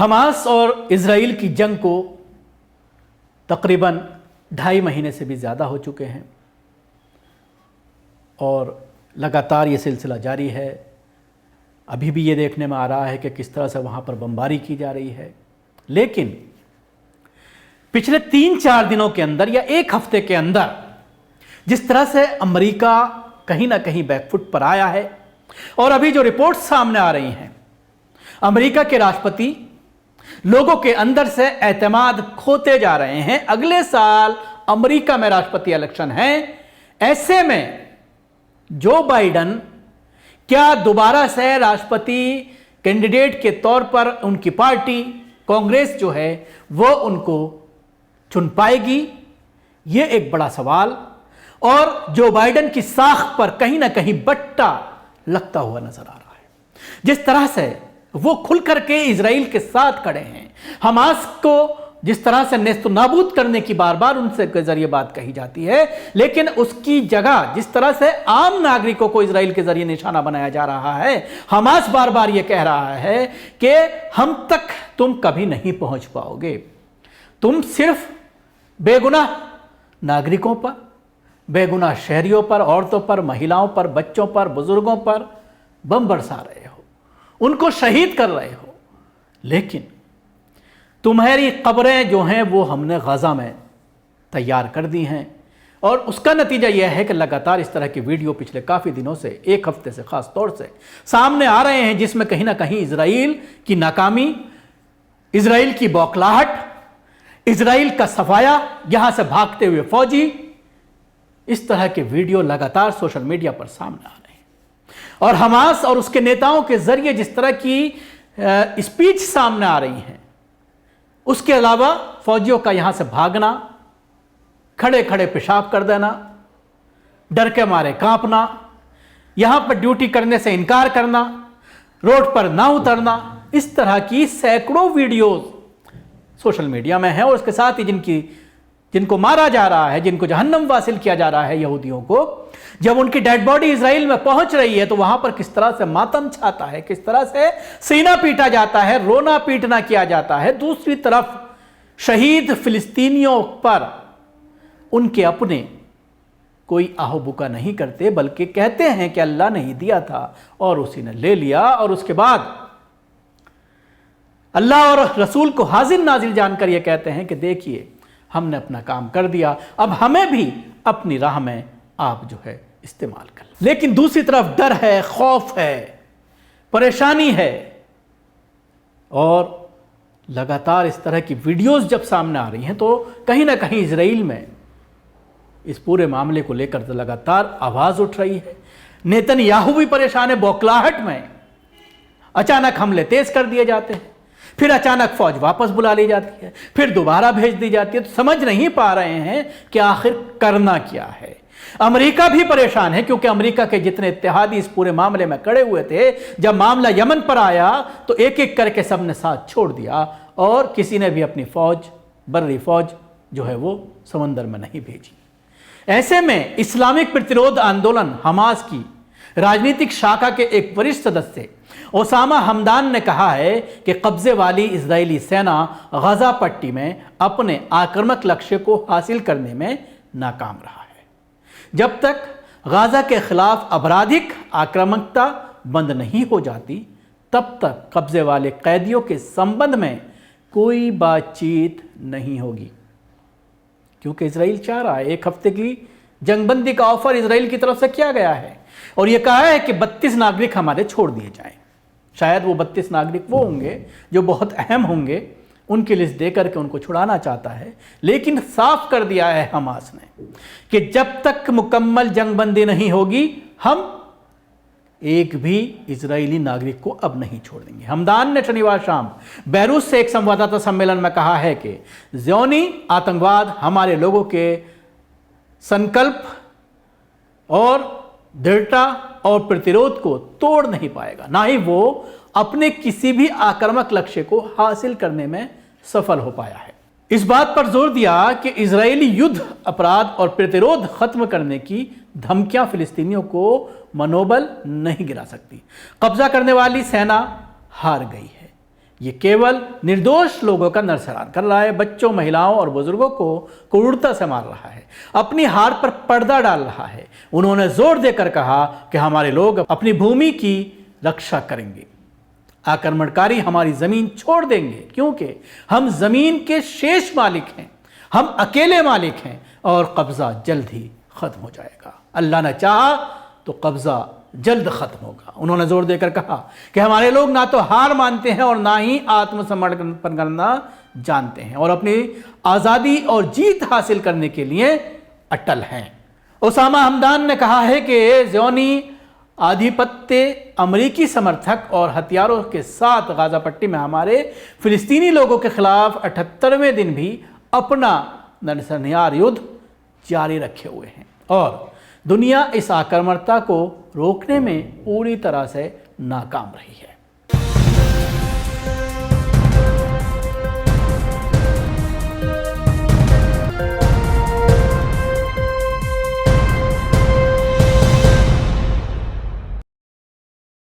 Hamas और Israel की जंग को तकरीबन 2.5 महीने से भी ज़्यादा हो चुके हैं और लगातार ये सिलसिला जारी है। अभी भी ये देखने में आ रहा है कि किस तरह से वहाँ पर बमबारी की जा रही है। लेकिन पिछले 3-4 दिनों के अंदर या एक हफ्ते के अंदर जिस तरह से अमेरिका कहीं ना कहीं बैकफुट पर आया है और अभी जो रिपोर्ट्स सामने आ रही हैं, अमेरिका के राष्ट्रपति लोगों के अंदर से एतमाद खोते जा रहे हैं। अगले साल अमेरिका में राष्ट्रपति इलेक्शन है। ऐसे में जो बाइडन क्या दोबारा से राष्ट्रपति कैंडिडेट के तौर पर उनकी पार्टी कांग्रेस जो है वो उनको चुन पाएगी, ये एक बड़ा सवाल और जो बाइडन की साख पर कहीं ना कहीं बट्टा लगता हुआ नजर आ रहा है। जिस तरह से वो खुल करके इजराइल के साथ खड़े हैं, हमास को जिस तरह से नेस्त नाबूद करने की बार बार उनसे के जरिए बात कही जाती है, लेकिन उसकी जगह जिस तरह से आम नागरिकों को इजराइल के जरिए निशाना बनाया जा रहा है, हमास बार बार यह कह रहा है कि हम तक तुम कभी नहीं पहुंच पाओगे। तुम सिर्फ बेगुनाह नागरिकों पर, बेगुनाह शहरियों पर, औरतों पर, महिलाओं पर, बच्चों पर, बुजुर्गों पर बम बरसा रहे हो, उनको शहीद कर रहे हो, लेकिन तुम्हारी कब्रें जो हैं वो हमने गजा में तैयार कर दी हैं। और उसका नतीजा यह है कि लगातार इस तरह के वीडियो पिछले काफ़ी दिनों से, एक हफ्ते से ख़ास तौर से सामने आ रहे हैं, जिसमें कहीं ना कहीं इजराइल की नाकामी, इजराइल की बौखलाहट, इजराइल का सफाया, यहां से भागते हुए फौजी, इस तरह के वीडियो लगातार सोशल मीडिया पर सामने आ रहे हैं। और हमास और उसके नेताओं के जरिए जिस तरह की स्पीच सामने आ रही हैं, उसके अलावा फौजियों का यहां से भागना, खड़े खड़े पेशाब कर देना, डर के मारे कांपना, यहां पर ड्यूटी करने से इनकार करना, रोड पर ना उतरना, इस तरह की सैकड़ों वीडियोस सोशल मीडिया में है। और उसके साथ ही जिनको मारा जा रहा है, जिनको जहन्नम वासिल किया जा रहा है यहूदियों को, जब उनकी डेड बॉडी इजराइल में पहुंच रही है तो वहां पर किस तरह से मातम छाता है, किस तरह से सीना पीटा जाता है, रोना पीटना किया जाता है। दूसरी तरफ शहीद फिलिस्तीनियों पर उनके अपने कोई आहो बुका नहीं करते, बल्कि कहते हैं कि अल्लाह ने ही दिया था और उसी ने ले लिया। और उसके बाद अल्लाह और रसूल को हाजिर नाजिल जानकर यह कहते हैं कि देखिए हमने अपना काम कर दिया, अब हमें भी अपनी राह में आप जो है इस्तेमाल कर। लेकिन दूसरी तरफ डर है, खौफ है, परेशानी है और लगातार इस तरह की वीडियोस जब सामने आ रही हैं तो कहीं ना कहीं इजराइल में इस पूरे मामले को लेकर तो लगातार आवाज उठ रही है। नेतन्याहू भी परेशान है। बौखलाहट में अचानक हमले तेज कर दिए जाते हैं, फिर अचानक फौज वापस बुला ली जाती है, फिर दोबारा भेज दी जाती है। तो समझ नहीं पा रहे हैं कि आखिर करना क्या है। अमेरिका भी परेशान है, क्योंकि अमेरिका के जितने इत्तेहादी इस पूरे मामले में खड़े हुए थे, जब मामला यमन पर आया तो एक एक करके सबने साथ छोड़ दिया और किसी ने भी अपनी फौज, बर्री फौज जो है वो समंदर में नहीं भेजी। ऐसे में इस्लामिक प्रतिरोध आंदोलन हमास की राजनीतिक शाखा के एक वरिष्ठ सदस्य ओसामा हमदान ने कहा है कि कब्जे वाली इजरायली सेना गजा पट्टी में अपने आक्रामक लक्ष्य को हासिल करने में नाकाम रहा है। जब तक गाजा के खिलाफ आपराधिक आक्रामकता बंद नहीं हो जाती, तब तक कब्जे वाले कैदियों के संबंध में कोई बातचीत नहीं होगी। क्योंकि इजराइल चाह रहा है, 1 हफ्ते की जंगबंदी का ऑफर इजराइल की तरफ से किया गया है और यह कहा है कि 32 नागरिक हमारे छोड़ दिए जाएं। शायद वो 32 नागरिक वो होंगे जो बहुत अहम होंगे, उनकी लिस्ट देकर के उनको छुड़ाना चाहता है। लेकिन साफ कर दिया है हमास ने कि जब तक मुकम्मल जंगबंदी नहीं होगी, हम एक भी इजरायली नागरिक को अब नहीं छोड़ देंगे। हमदान ने शनिवार शाम बैरूत से एक संवाददाता सम्मेलन में कहा है कि ज़ियोनी आतंकवाद हमारे लोगों के संकल्प और दृढ़ता और प्रतिरोध को तोड़ नहीं पाएगा, ना ही वो अपने किसी भी आक्रामक लक्ष्य को हासिल करने में सफल हो पाया है। इस बात पर जोर दिया कि इजरायली युद्ध अपराध और प्रतिरोध खत्म करने की धमकियां फिलिस्तीनियों को मनोबल नहीं गिरा सकती। कब्जा करने वाली सेना हार गई है, ये केवल निर्दोष लोगों का नरसंहार कर रहा है, बच्चों, महिलाओं और बुजुर्गों को क्रूरता से मार रहा है, अपनी हार पर पर्दा डाल रहा है। उन्होंने जोर देकर कहा कि हमारे लोग अपनी भूमि की रक्षा करेंगे, आक्रमणकारी हमारी जमीन छोड़ देंगे, क्योंकि हम जमीन के शेष मालिक हैं, हम अकेले मालिक हैं और कब्जा जल्द ही खत्म हो जाएगा। अल्लाह ने चाहा तो कब्जा जल्द खत्म होगा। उन्होंने जोर देकर कहा कि हमारे लोग ना तो हार मानते हैं और ना ही आत्मसमर्पण करना जानते हैं और अपनी आज़ादी और जीत हासिल करने के लिए अटल हैं। उसामा हमदान ने कहा है कि ज़ियोनी आधिपत्य, अमरीकी समर्थक और हथियारों के साथ गाज़ा पट्टी में हमारे फिलिस्तीनी लोगों के खिलाफ 78वें दिन भी अपना नरसंहार युद्ध जारी रखे हुए हैं और दुनिया इस आक्रामकता को रोकने में पूरी तरह से नाकाम रही है।